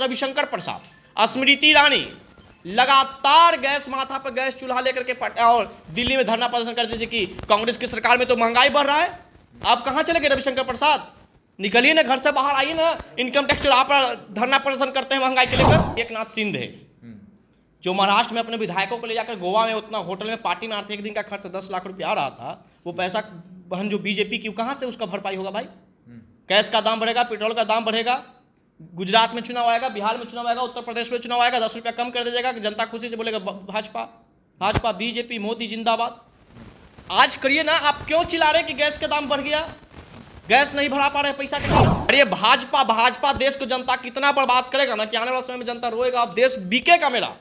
सांसद रविशंकर प्रसाद, स्मृति ईरानी लगातार गैस माथा पर गैस चूल्हा लेकर के और दिल्ली में धरना प्रदर्शन करते थे कि कांग्रेस की सरकार में तो महंगाई बढ़ रहा है। आप कहां चले गए रविशंकर प्रसाद? निकलिए ना, घर से बाहर आइए ना। इनकम टैक्स चुरा पर धरना प्रदर्शन करते हैं महंगाई के लेकर। एकनाथ शिंदे जो महाराष्ट्र में अपने विधायकों को ले जाकर गोवा में उतना होटल में पार्टी मारते, एक दिन का खर्च 10 लाख रुपया आ रहा था, वो पैसा बहन जो बीजेपी की, कहां से उसका भरपाई होगा भाई? गैस का दाम बढ़ेगा, पेट्रोल का दाम बढ़ेगा, गुजरात में चुनाव आएगा, बिहार में चुनाव आएगा, उत्तर प्रदेश में चुनाव आएगा, 10 रुपया कम कर दीजिएगा, जनता खुशी से बोलेगा भाजपा भाजपा बीजेपी मोदी जिंदाबाद। आज करिए ना। आप क्यों चिल्ला रहे कि गैस का दाम बढ़ गया, गैस नहीं भरा पा रहे पैसा के कारण? अरे भाजपा भाजपा देश को जनता कितना बर्बाद करेगा ना कि आने वाले समय में जनता रोएगा। अब देश बिकेगा मेरा,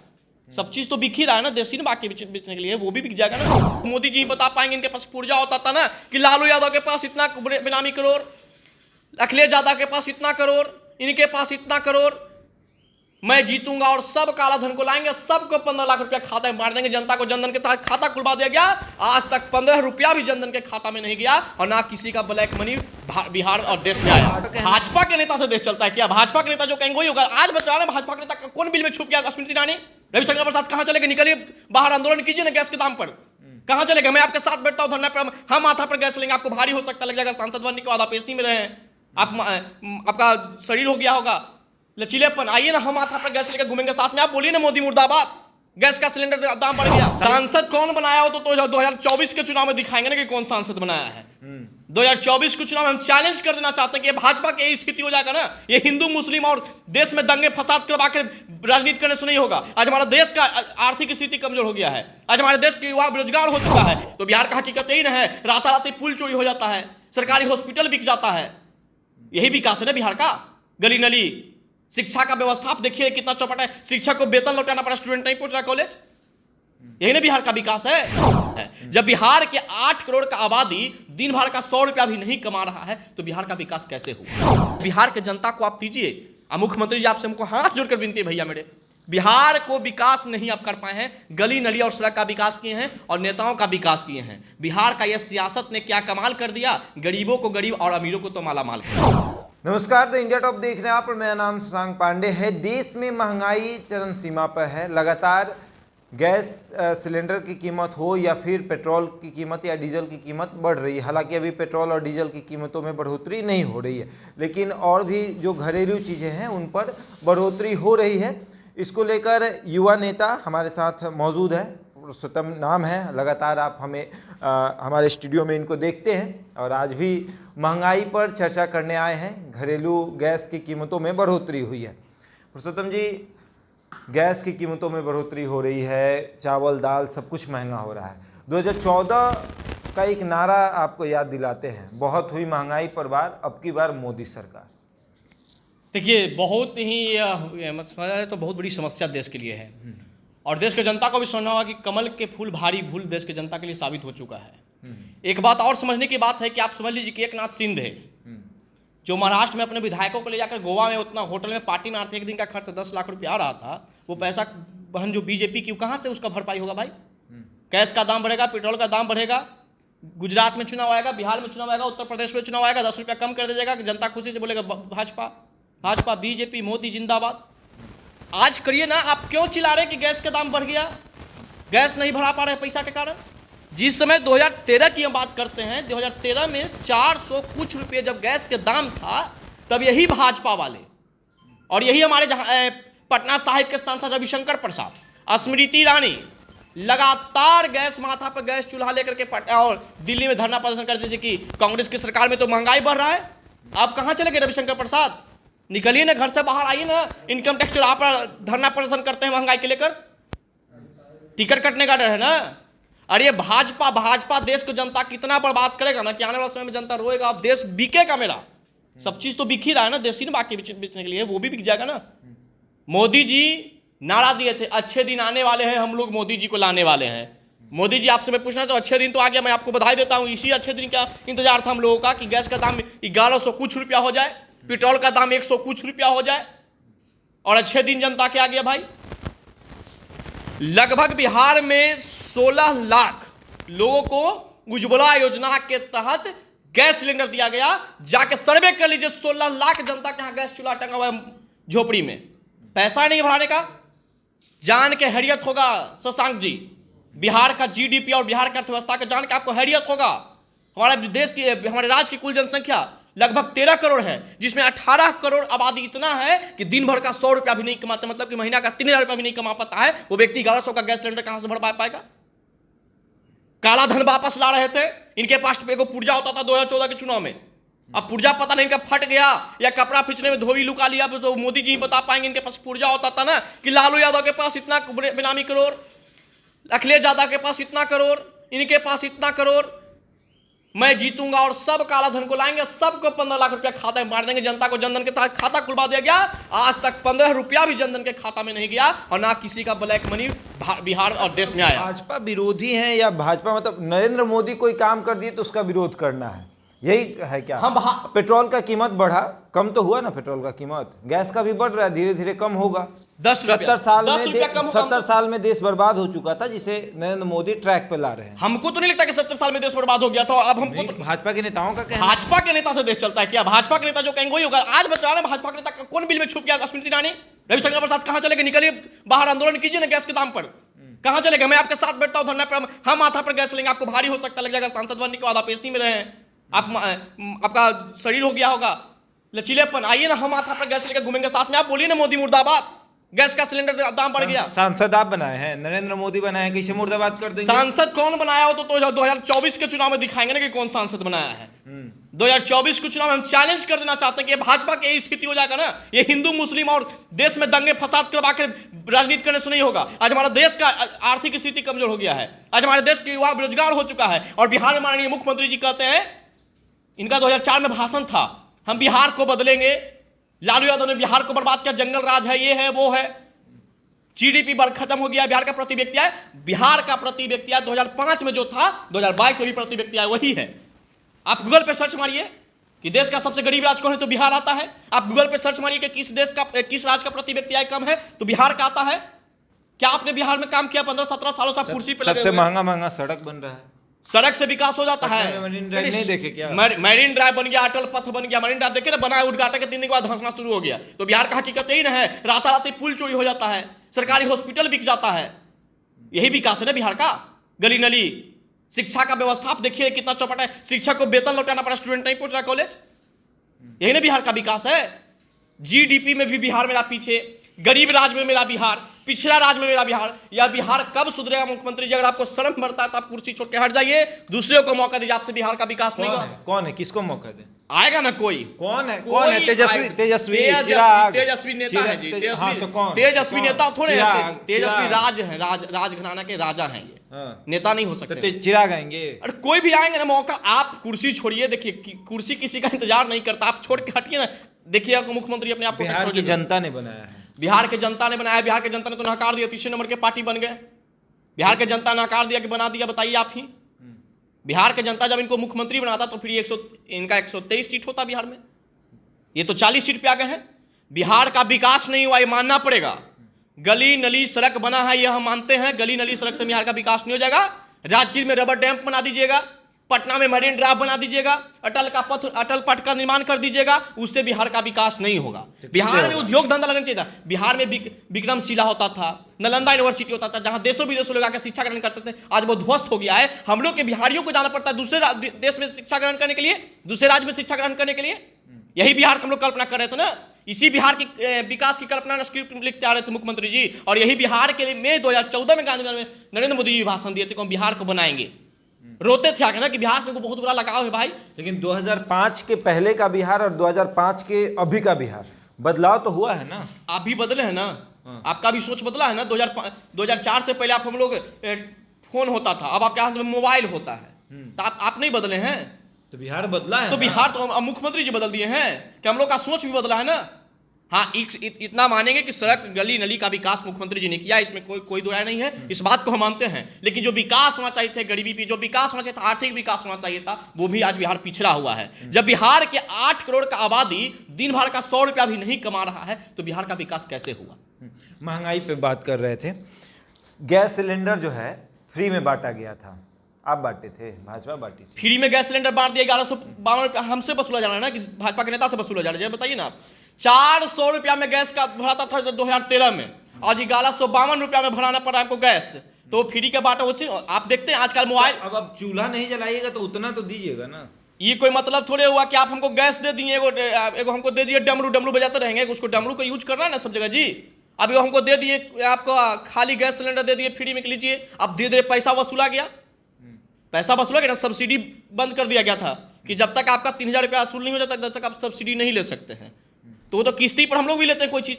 सब चीज तो बिक ही रहा है ना, देश ही ना बाकी बेचने के लिए, वो भी बिक जाएगा ना। मोदी जी बता पाएंगे, इनके पास पुर्जा होता था ना कि लालू यादव के पास इतना बेनामी करोड़, अखिलेश यादव के पास इतना करोड़, इनके पास इतना करोड़, मैं जीतूंगा और सब काला धन को लाएंगे, सबको 15 लाख रुपया खाता में मार देंगे। जनता को जनधन के साथ खाता खुलवा दिया गया, आज तक 15 रुपया भी जनधन के खाता में नहीं गया और ना किसी का ब्लैक मनी बिहार और देश में आया। भाजपा के नेता से देश चलता है क्या? भाजपा के नेता जो कहेंगे वही होगा। आज बता रहे भाजपा के नेता कौन बिल में छुप गया? स्मृति ईरानी, रविशंकर प्रसाद कहां चले गए? निकलिए बाहर, आंदोलन कीजिए ना गैस के दाम पर। कहां चले गए? मैं आपके साथ बैठता हूं धरना पर, हम माथा पर गैस लेंगे, आपको भारी हो सकता लग जाएगा। सांसद बनने के बाद आप एसी में रहे, आपका शरीर हो गया होगा लचीलेपन, आइए ना, हम माथा पर गैस लेकर घूमेंगे साथ में। आप बोलिए ना मोदी मुर्दाबाद, गैस का सिलेंडर दाम बढ़ गया। सांसद कौन बनाया हो तो 2024 के चुनाव में दिखाएंगे ना कि कौन सांसद बनाया है। 2024 के चुनाव में हम चैलेंज कर देना चाहते हैं कि भाजपा की स्थिति हो जाएगा ना, ये हिंदू मुस्लिम और देश में दंगे फसाद करवा के राजनीति करने से नहीं होगा। आज हमारा देश का आर्थिक स्थिति कमजोर हो गया है, आज हमारे देश के युवा बेरोजगार हो चुका है। तो बिहार का हकीकत यही ना है, राताराती पुल चोरी हो जाता है, सरकारी हॉस्पिटल बिक जाता है, यही विकास है ना बिहार का। गली नली, शिक्षा का व्यवस्था आप देखिए कितना चौपट है, शिक्षक को वेतन लौटाना पड़ा, स्टूडेंट नहीं पहुंच रहा कॉलेज, यही ना बिहार का विकास है। जब बिहार के 8 करोड़ का आबादी दिन भर का 100 रुपया भी नहीं कमा रहा है तो बिहार का विकास कैसे होगा? बिहार के जनता को आप दीजिए। मुख्यमंत्री जी आपसे हमको हाथ जोड़कर विनती है भैया मेरे, बिहार को विकास नहीं आप कर पाए हैं, गली नली और सड़क का विकास किए हैं और नेताओं का विकास किए हैं। बिहार का यह सियासत ने क्या कमाल कर दिया, गरीबों को गरीब और अमीरों को तो माला माल कर दिया। नमस्कार, तो इंडिया टॉप देख रहे हैं आप और मेरा नाम शशांक पांडे है। देश में महंगाई चरम सीमा पर है। लगातार गैस सिलेंडर की कीमत हो या फिर पेट्रोल की कीमत या डीजल की कीमत बढ़ रही है। हालांकि अभी पेट्रोल और डीजल की कीमतों में बढ़ोतरी नहीं हो रही है, लेकिन और भी जो घरेलू चीज़ें हैं उन पर बढ़ोतरी हो रही है। इसको लेकर युवा नेता हमारे साथ मौजूद है, पुरुषोत्तम नाम है। लगातार आप हमारे स्टूडियो में इनको देखते हैं और आज भी महंगाई पर चर्चा करने आए हैं। घरेलू गैस की कीमतों में बढ़ोतरी हुई है। पुरुषोत्तम जी, गैस की कीमतों में बढ़ोतरी हो रही है, चावल दाल सब कुछ महंगा हो रहा है। 2014 का एक नारा आपको याद दिलाते हैं, बहुत हुई महंगाई पर बार, अब की बार मोदी सरकार। देखिए, बहुत ही तो बहुत बड़ी समस्या देश के लिए है और देश के जनता को भी समझना होगा कि कमल के फूल भारी भूल देश के जनता के लिए साबित हो चुका है। एक बात और समझने की बात है कि आप समझ लीजिए कि एकनाथ शिंदे जो महाराष्ट्र में अपने विधायकों को ले जाकर गोवा में उतना होटल में पार्टी मारते, एक दिन का खर्च 10 लाख रुपया आ रहा था, वो पैसा बहन जो बीजेपी की, कहां से उसका भरपाई होगा भाई? गैस का दाम बढ़ेगा, पेट्रोल का दाम बढ़ेगा, गुजरात में चुनाव आएगा, बिहार में चुनाव आएगा, उत्तर प्रदेश में चुनाव आएगा, 10 रुपया कम कर दीजिएगा, जनता खुशी से बोलेगा भाजपा भाजपा बीजेपी मोदी जिंदाबाद। आज करिए ना। आप क्यों चिल्ला रहे कि गैस का दाम बढ़ गया, गैस नहीं भरा पा रहे पैसा के कारण? जिस समय 2013 की हम बात करते हैं, 2013 में 400 कुछ रुपये जब गैस के दाम था, तब यही भाजपा वाले और यही हमारे पटना साहिब के सांसद रविशंकर प्रसाद, स्मृति ईरानी लगातार गैस माथा पर गैस चूल्हा लेकर के और दिल्ली में धरना प्रदर्शन करते थे कि कांग्रेस की सरकार में तो महंगाई बढ़ रहा है। आप कहां चले गए रविशंकर प्रसाद? निकलिए ना, घर से बाहर आइए ना। इनकम टैक्स चुरा पर धरना प्रदर्शन करते हैं महंगाई के लेकर, टिकट कटने का डर है ना। अरे भाजपा भाजपा देश को जनता कितना बर्बाद करेगा ना कि आने वाले समय में जनता रोएगा। अब देश बिकेगा मेरा, सब चीज तो बिक ही रहा है ना, देश ही ना बाकी बेचने के लिए, वो भी बिक जाएगा ना। मोदी जी नारा दिए थे, अच्छे दिन आने वाले हैं, हम लोग मोदी जी को लाने वाले हैं। मोदी जी आपसे मैं पूछना तो अच्छे दिन तो आ गया, मैं आपको बधाई देता हूं। इसी अच्छे दिन का इंतजार था हम लोगों का कि गैस का दाम 1100 कुछ रुपया हो जाए, पेट्रोल का दाम 100 कुछ रुपया हो जाए, और अच्छे दिन जनता के आ गया भाई। लगभग बिहार में 16 लाख लोगों को उज्ज्वला योजना के तहत गैस सिलेंडर दिया गया। जाके सर्वे कर लीजिए, 16 लाख जनता के यहाँ गैस चूल्हा टंगा हुआ है झोपड़ी में। पैसा नहीं बढ़ाने का, जान के हैरियत होगा शशांक जी, बिहार का जीडीपी और बिहार की अर्थव्यवस्था का जान के आपको हैरियत होगा। हमारे देश की, हमारे राज्य की कुल जनसंख्या लगभग 13 करोड़ है, जिसमें 18 करोड़ आबादी इतना है कि दिन भर का 100 रुपया भी नहीं कमाते, मतलब कि महीना का 3000 रुपया भी नहीं कमा पाता है। वो व्यक्ति 1100 का गैस सिलेंडर कहां से भर पाएगा? काला धन वापस ला रहे थे। इनके पास एगो पुर्जा होता था 2014 के चुनाव में, अब पुर्जा पता नहीं इनका फट गया या कपड़ा खींचने में धोबी लुका लिया, तो मोदी जी बता पाएंगे। इनके पास पुर्जा होता था ना कि लालू यादव के पास इतना बेनामी करोड़, अखिलेश यादव के पास इतना करोड़, इनके पास इतना करोड़, मैं जीतूंगा और सब काला धन को लाएंगे, सबको 15 लाख रुपया खाता में मार देंगे। जनता को जनधन के साथ खाता खुलवा दिया गया, आज तक 15 रुपया भी जनधन के खाता में नहीं गया और ना किसी का ब्लैक मनी बिहार और देश में आया। भाजपा विरोधी हैं या भाजपा मतलब नरेंद्र मोदी कोई काम कर दिए तो उसका विरोध करना है, यही है क्या? हम पेट्रोल का कीमत बढ़ा, कम तो हुआ ना पेट्रोल का कीमत, गैस का भी बढ़ रहा है, धीरे धीरे कम होगा। 70 साल में देश बर्बाद हो चुका था, जिसे नरेंद्र मोदी ट्रैक पे ला रहे हैं। हमको तो नहीं लगता कि 70 साल में देश बर्बाद हो गया था। अब हमको तो भाजपा के नेताओं का कहना, भाजपा के नेता से देश चलता है क्या? भाजपा के नेता जो कहेंगे वही होगा। आज बता रहे भाजपा के नेता कौन बिल में छुप गया? स्मृति ईरानी, रविशंकर प्रसाद कहां चले गए? निकलिए बाहर, आंदोलन कीजिए ना गैस के दाम पर, कहां चले गए? मैं आपके साथ बैठता हूं धरना पर, हम माथा पर गैस लेंगे, आपको भारी हो सकता लग जाएगा। सांसद बनने के बाद आप एसी में रहे हैं, आपका शरीर हो गया होगा लचीलेपन, आइए ना हम माथा पर गैस लेकर घूमेंगे साथ में। आप बोलिए ना मोदी मुर्दाबाद, गैस का सिलेंडर दाम बढ़ गया। सांसद आप बनाए हैं, नरेंद्र मोदी बनाए हैं, कैसे मुर्दाबाद कर देंगे? सांसद कौन बनाया हो तो 2024 के चुनाव में दिखाएंगे ना कि कौन सांसद बनाया है। 2024 के चुनाव में हम चैलेंज कर देना चाहते हैं कि भाजपा की स्थिति हो जाएगा ना, ये हिंदू मुस्लिम और देश में दंगे फसाद करवा के राजनीति करने से नहीं होगा। आज हमारा देश का आर्थिक स्थिति कमजोर हो गया है, आज हमारे देश के युवा बेरोजगार हो चुका है। और बिहार में माननीय मुख्यमंत्री जी कहते हैं, इनका 2004 में भाषण था, हम बिहार को बदलेंगे। लालू यादव ने बिहार को बर्बाद किया, जंगल राज है, ये है वो है, जीडीपी बढ़ खत्म हो गया। बिहार का प्रति व्यक्ति आय, बिहार का प्रति व्यक्ति आय 2005 में जो था 2022 में भी प्रति व्यक्ति आय वही है। आप गूगल पे सर्च मारिए कि देश का सबसे गरीब राज्य कौन है तो बिहार आता है। आप गूगल पे सर्च मारिए कि किस राज्य का प्रति व्यक्ति आय कम है तो बिहार का आता है। क्या आपने बिहार में काम किया 15-17 सालों से? आप कुर्सी पे लगे हुए। सबसे महंगा सड़क बन रहा है, सड़क से विकास हो जाता है। मरीन ड्राइव नहीं देखे क्या? मरीन ड्राइव बन गया, अटल पथ बन गया, मरीन ड्राइव देखे ना, बनाए उद्घाटन के 3 दिन के बाद धंसना शुरू हो गया। तो बिहार का हकीकत यही ना है, राताराती पुल चोरी हो जाता है, सरकारी हॉस्पिटल बिक जाता है, यही विकास है ना बिहार का। गली नली, शिक्षा का व्यवस्था आप देखिए कितना चौपट है, शिक्षक को वेतन लौटाना पड़ा, स्टूडेंट नहीं पहुंच रहा कॉलेज, यही ना बिहार का विकास है। जीडीपी में भी बिहार मेरा पीछे, गरीब राज्य में मेरा बिहार, पिछड़ा राज्य में मेरा बिहार। यह बिहार कब सुधरेगा मुख्यमंत्री जी? अगर आपको शर्म बढ़ता है तो आप कुर्सी छोड़ के हट जाइए, दूसरे को मौका दीजिए, आपसे बिहार का विकास नहीं होगा। कौन है, किसको मौका दे? आएगा ना कोई। कौन है? तेजस्वी तेजस्वी नेता है जी, तेजस्वी नेता थोड़े हैं, तेजस्वी राज है, राज घराना के राजा हैं ये, नेता नहीं हो सकते। चिराग आएंगे, अरे कोई भी आएंगे ना मौका। आप कुर्सी छोड़िए, देखिए कुर्सी किसी का इंतजार नहीं करता, आप छोड़ के हटिए ना। देखिए मुख्यमंत्री अपने आप को, बिहार की जनता ने बनाया है, बिहार के जनता ने बनाया। बिहार के जनता ने तो नकार दिया, तीसरे नंबर के पार्टी बन गए। बिहार के जनता नकार दिया कि बना दिया? बताइए आप ही। बिहार के जनता जब इनको मुख्यमंत्री बनाता तो फिर इनका 123 सीट होता बिहार में, ये तो 40 सीट पे आ गए हैं। बिहार का विकास नहीं हुआ, ये मानना पड़ेगा। गली नली सड़क बना है, ये हम मानते हैं, गली नली सड़क से बिहार का विकास नहीं हो जाएगा। राजगीर में रबर डैम बना दीजिएगा, पटना में मरीन ड्राइव बना दीजिएगा, अटल पथ का निर्माण कर दीजिएगा, उससे बिहार का विकास नहीं होगा। बिहार में उद्योग धंधा लगना चाहिए था। बिहार में विक्रमशिला होता था, नालंदा यूनिवर्सिटी होता था, जहां देशों विदेशों लोग आकर शिक्षा ग्रहण करते थे, आज वो ध्वस्त हो गया है। हम लोग के बिहारियों को जाना पड़ता है दूसरे देश में शिक्षा ग्रहण करने के लिए, दूसरे राज्य में शिक्षा ग्रहण करने के लिए। यही बिहार की हम लोग कल्पना कर रहे थे ना, इसी बिहार की विकास की कल्पना स्क्रिप्ट लिखते आ रहे थे मुख्यमंत्री जी। और यही बिहार के लिए मई 2014 में गांधीनगर में नरेंद्र मोदी जी भाषण दिए थे कि हम बिहार को बनाएंगे। रोते थे आगे ना कि बिहार से बहुत बुरा लगाव है भाई। लेकिन 2005 के पहले का बिहार और 2005 के अभी का बिहार, बदलाव तो हुआ है ना। आप भी बदले हैं ना, आपका भी सोच बदला है ना। 2004 से पहले आप हम लोग फोन होता था, अब आपके हाथ में मोबाइल होता है, तो आप नहीं बदले हैं। तो बिहार बदला है, तो बिहार तो मुख्यमंत्री जी बदल दिए हैं कि हम लोग का सोच भी बदला है ना। हाँ, इतना मानेंगे कि सड़क गली नली का विकास मुख्यमंत्री जी ने किया, इसमें कोई दो राय नहीं है, इस बात को हम मानते हैं। लेकिन जो विकास होना चाहिए था, गरीबी पे जो विकास होना चाहिए था, आर्थिक विकास होना चाहिए था, वो भी आज बिहार पिछड़ा हुआ है। जब बिहार के 8 करोड़ का आबादी दिन भर का 100 रुपया भी नहीं कमा रहा है तो बिहार का विकास कैसे हुआ? महंगाई पे बात कर रहे थे, गैस सिलेंडर जो है फ्री में बांटा गया था, आप बांटे थे, भाजपा बांटी थी। फ्री में गैस सिलेंडर बांट दिया, 1152 रुपया हमसे वसूला जा रहा है ना कि भाजपा के नेता से वसूला जा रहा है? बताइए ना आप। 400 रुपया में गैस का भराता था 2013 में, आज 1152 रुपया में भराना पड़ा हमको गैस। तो फ्री के बाटा उसी आप देखते हैं आजकल मोबाइल। अब चूल्हा नहीं जलाइएगा तो उतना तो दीजिएगा ना। ये कोई मतलब थोड़े हुआ कि आप हमको गैस दे दिए, एगो हमको दे दिए डमरू बजाते रहेंगे, उसको डमरू का यूज करना है ना सब जगह जी। अब हमको दे दिए, आपको खाली गैस सिलेंडर दे दिए फ्री में, लीजिए। अब धीरे धीरे पैसा वसूला गया, पैसा वसूला गया ना, सब्सिडी बंद कर दिया गया था कि जब तक आपका 3000 रुपया वसूल नहीं हो जाता तब तक आप सब्सिडी नहीं ले सकते हैं। तो वो तो किस्ती पर हम लोग भी लेते हैं कोई चीज़,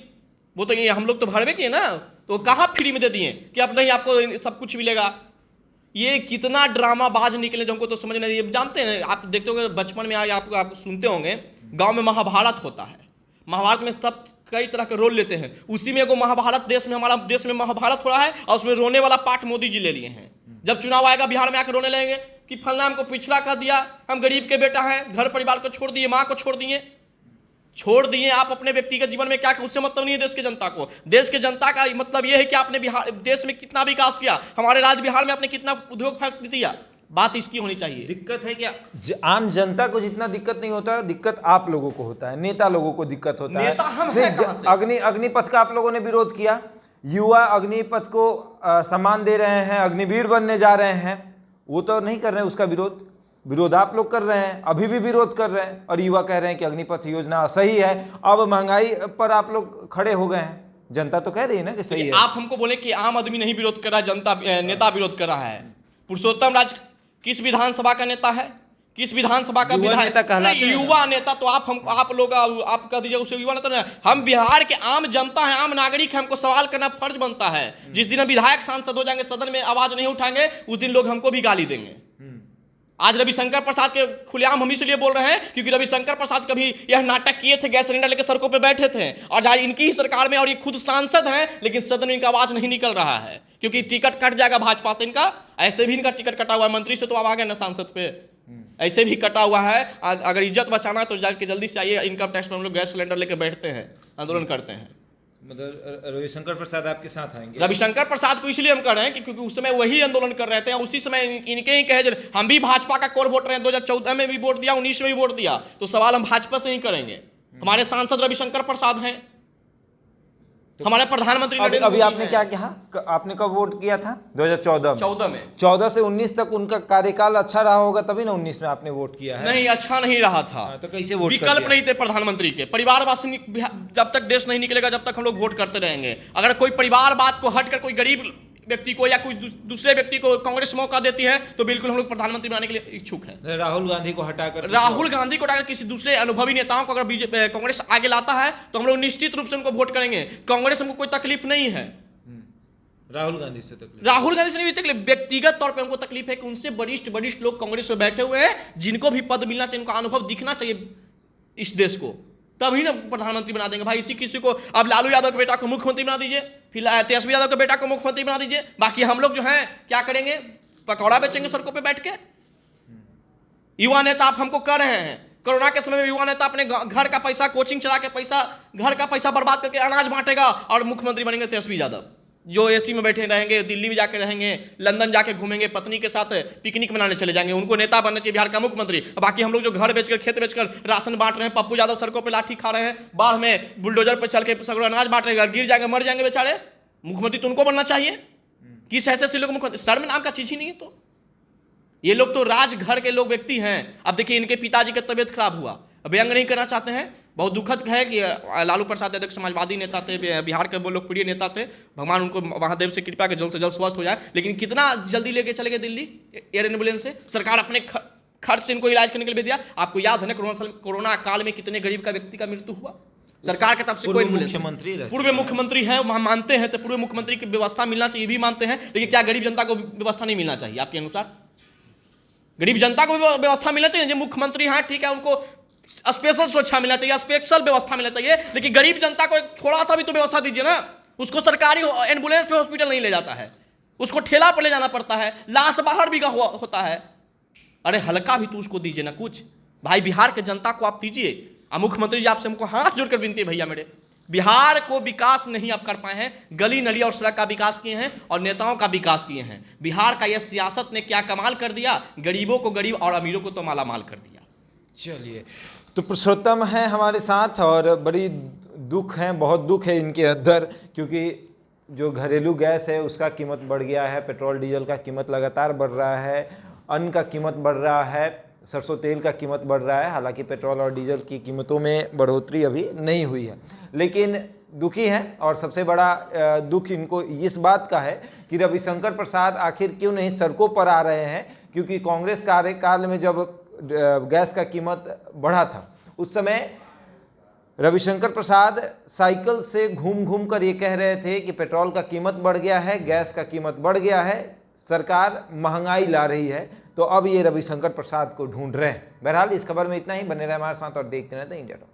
वो तो ये हम लोग तो भरवे किए ना, तो कहाँ फ्री में दे दिए कि अब नहीं आपको सब कुछ मिलेगा। ये कितना ड्रामाबाज निकले जो हमको तो समझ नहीं। ये जानते हैं, आप देखते होंगे बचपन में आप सुनते होंगे गांव में महाभारत होता है। महाभारत में सब कई तरह के रोल लेते हैं, उसी में एगो महाभारत देश में, हमारा देश में महाभारत हो रहा है और उसमें रोने वाला पार्ट मोदी जी ले लिए हैं। जब चुनाव आएगा बिहार में आकर रोने लगेंगे कि फलना हमको पिछड़ा कर दिया, हम गरीब के बेटा हैं, घर परिवार को छोड़ दिए, माँ को छोड़ दिए। आप अपने व्यक्तिगत जीवन में क्या, उससे मतलब नहीं है देश के जनता को। देश के जनता का मतलब यह है कि आपने बिहार देश में कितना विकास किया, हमारे राज्य बिहार में आपने कितना उद्योग फैक्ट्री दिया, बात इसकी होनी चाहिए। दिक्कत है क्या, आम जनता को जितना दिक्कत नहीं होता, दिक्कत आप लोगों को होता है, नेता लोगों को दिक्कत होता है। नेता हम हैं कहां से? अग्निपथ का आप लोगों ने विरोध किया, युवा अग्निपथ को सम्मान दे रहे हैं, अग्निवीर बनने जा रहे हैं, वो तो नहीं कर रहे हैं। उसका विरोध आप लोग कर रहे हैं, अभी भी विरोध कर रहे हैं, और युवा कह रहे हैं कि अग्निपथ योजना सही है। अब महंगाई पर आप लोग खड़े हो गए हैं, जनता तो कह रही है ना कि सही है। आप हमको बोले कि आम आदमी नहीं विरोध कर रहा है, जनता नेता विरोध कर रहा है। पुरुषोत्तम राज किस विधानसभा का नेता है, किस विधानसभा का विधायक कहलाते हैं? युवा नेता। तो आप लोग आप कह दीजिए उसे युवा नेता नहीं। हम बिहार के आम जनता है, आम नागरिक है, हमको सवाल करना फर्ज बनता है। जिस दिन हम विधायक सांसद हो जाएंगे, सदन में आवाज नहीं उठाएंगे, उस दिन लोग हमको भी गाली देंगे। आज रविशंकर प्रसाद के खुलेआम हम इसलिए बोल रहे हैं क्योंकि रविशंकर प्रसाद कभी यह नाटक किए थे, गैस सिलेंडर लेकर सड़कों पे बैठे थे, और आज इनकी ही सरकार में और ये खुद सांसद हैं, लेकिन सदन में इनका आवाज नहीं निकल रहा है क्योंकि टिकट कट जाएगा भाजपा से इनका। ऐसे भी इनका टिकट कटा हुआ है, मंत्री से तो अब आ गए ना सांसद पे, ऐसे भी कटा हुआ है। अगर इज्जत बचाना है तो जाके जल्दी से आइए, इनकम टैक्स में हम लोग गैस सिलेंडर लेकर बैठते हैं, आंदोलन करते हैं। मतलब रविशंकर प्रसाद आपके साथ आएंगे? रविशंकर प्रसाद को इसलिए हम कर रहे हैं कि क्योंकि उस समय वही आंदोलन कर रहे थे, उसी समय इनके ही कहे हम भी भाजपा का कोर वोट रहे हैं। 2014 में भी वोट दिया, 19 में भी वोट दिया, तो सवाल हम भाजपा से ही करेंगे। हमारे सांसद रविशंकर प्रसाद हैं, हमारे प्रधानमंत्री अभी आपने क्या कहा, आपने कब वोट किया था? 2014 में। 14 से 19 तक उनका कार्यकाल अच्छा रहा होगा, तभी ना 19 में आपने वोट किया है। नहीं, अच्छा नहीं रहा था। तो कैसे वोट? विकल्प नहीं थे प्रधानमंत्री के। परिवारवासी जब तक देश नहीं निकलेगा जब तक हम लोग वोट करते रहेंगे। अगर कोई परिवार बात को हटकर कोई गरीब व्यक्ति को या कोई दूसरे व्यक्ति को कांग्रेस मौका देती है तो बिल्कुल हम लोग प्रधानमंत्री बनाने के लिए इच्छुक हैं। राहुल गांधी को हटाकर किसी दूसरे अनुभवी नेताओं को अगर कांग्रेस आगे लाता है तो हम लोग निश्चित रूप से उनको वोट करेंगे। कांग्रेस हमको कोई तकलीफ नहीं है, राहुल गांधी से नहीं भी तकलीफ, व्यक्तिगत तौर पे हमको तकलीफ है कि उनसे वरिष्ठ लोग कांग्रेस में बैठे हुए हैं, जिनको भी पद मिलना चाहिए, उनका अनुभव दिखना चाहिए इस देश को, तभी ना प्रधानमंत्री बना देंगे। भाई इसी किसी को अब लालू यादव के बेटा को मुख्यमंत्री बना दीजिए, फिर तेजस्वी यादव के बेटा को मुख्यमंत्री बना दीजिए, बाकी हम लोग जो हैं क्या करेंगे, पकौड़ा बेचेंगे सड़कों पे बैठ के। युवा नेता आप हमको कर रहे हैं। कोरोना के समय में युवा नेता अपने घर का पैसा, कोचिंग चला के पैसा, घर का पैसा बर्बाद करके अनाज बांटेगा, और मुख्यमंत्री बनेंगे तेजस्वी यादव, जो एसी में बैठे रहेंगे, दिल्ली में जाके रहेंगे, लंदन जाके घूमेंगे, पत्नी के साथ पिकनिक मनाने चले जाएंगे। उनको नेता बनना चाहिए बिहार का मुख्यमंत्री। बाकी हम लोग जो घर बेचकर, खेत बेचकर राशन बांट रहे हैं, पप्पू यादव सड़कों पे लाठी खा रहे हैं, बाढ़ में बुलडोजर पर चल के सगड़ों अनाज बांट रहे हैं, गिर जाएंगे, मर जाएंगे बेचारे। मुख्यमंत्री तो उनको बनना चाहिए। किस ऐसे से लोग मुख्यमंत्री, शर्म नाम का चीज ही नहीं है। तो ये लोग तो राजघर के लोग व्यक्ति हैं। अब देखिए इनके पिताजी की तबीयत खराब हुआ, व्यंग नहीं करना चाहते हैं। बहुत दुखद है कि लालू प्रसाद यादव समाजवादी नेता थे, बिहार के वो लोकप्रिय नेता थे, भगवान उनको महादेव से कृपा के जल्द से जल्द स्वस्थ हो जाए। लेकिन कितना जल्दी लेके चले गए दिल्ली एयर एम्बुलेंस से, सरकार अपने खर्च से इनको इलाज करने के लिए दिया। आपको याद है ना कोरोना काल में कितने गरीब का व्यक्ति का मृत्यु हुआ, सरकार की तरफ से कोई पूर्व मुख्यमंत्री है, हम मानते हैं, तो पूर्व मुख्यमंत्री की व्यवस्था मिलना चाहिए भी मानते हैं, लेकिन क्या गरीब जनता को व्यवस्था नहीं मिलना चाहिए? आपके अनुसार गरीब जनता को व्यवस्था मिलना चाहिए। जो मुख्यमंत्री हाँ ठीक है, उनको स्पेशल सुरक्षा मिलना चाहिए, स्पेशल व्यवस्था मिलना चाहिए, लेकिन गरीब जनता को एक थोड़ा सा भी तो व्यवस्था दीजिए ना। उसको सरकारी एम्बुलेंस में हॉस्पिटल नहीं ले जाता है, उसको ठेला पर ले जाना पड़ता है, लाश बाहर भी होता है। अरे हल्का भी तो उसको दीजिए ना कुछ। भाई बिहार के जनता को आप दीजिए। मुख्यमंत्री जी आपसे हमको हाथ जोड़कर विनती है भैया मेरे, बिहार को विकास नहीं आप कर पाए हैं, गली नली और सड़क का विकास किए हैं और नेताओं का विकास किए हैं। बिहार का यह सियासत ने क्या कमाल कर दिया, गरीबों को गरीब और अमीरों को तो माला माल कर दिया। चलिए तो पुरुषोत्तम है हमारे साथ और बड़ी दुख है, बहुत दुख है इनके अंदर, क्योंकि जो घरेलू गैस है उसका कीमत बढ़ गया है, पेट्रोल डीजल का कीमत लगातार बढ़ रहा है, अन्न का कीमत बढ़ रहा है, सरसों तेल का कीमत बढ़ रहा है। हालांकि पेट्रोल और डीजल की कीमतों में बढ़ोतरी अभी नहीं हुई है, लेकिन दुखी हैं। और सबसे बड़ा दुख इनको इस बात का है कि रविशंकर प्रसाद आखिर क्यों नहीं सड़कों पर आ रहे हैं, क्योंकि कांग्रेस कार्यकाल में जब गैस का कीमत बढ़ा था उस समय रविशंकर प्रसाद साइकिल से घूम घूम कर ये कह रहे थे कि पेट्रोल का कीमत बढ़ गया है, गैस का कीमत बढ़ गया है, सरकार महंगाई ला रही है। तो अब ये रविशंकर प्रसाद को ढूंढ रहे हैं। बहरहाल इस खबर में इतना ही, बने रहे हमारे साथ और देखते रहते हैं इंडिया टॉक।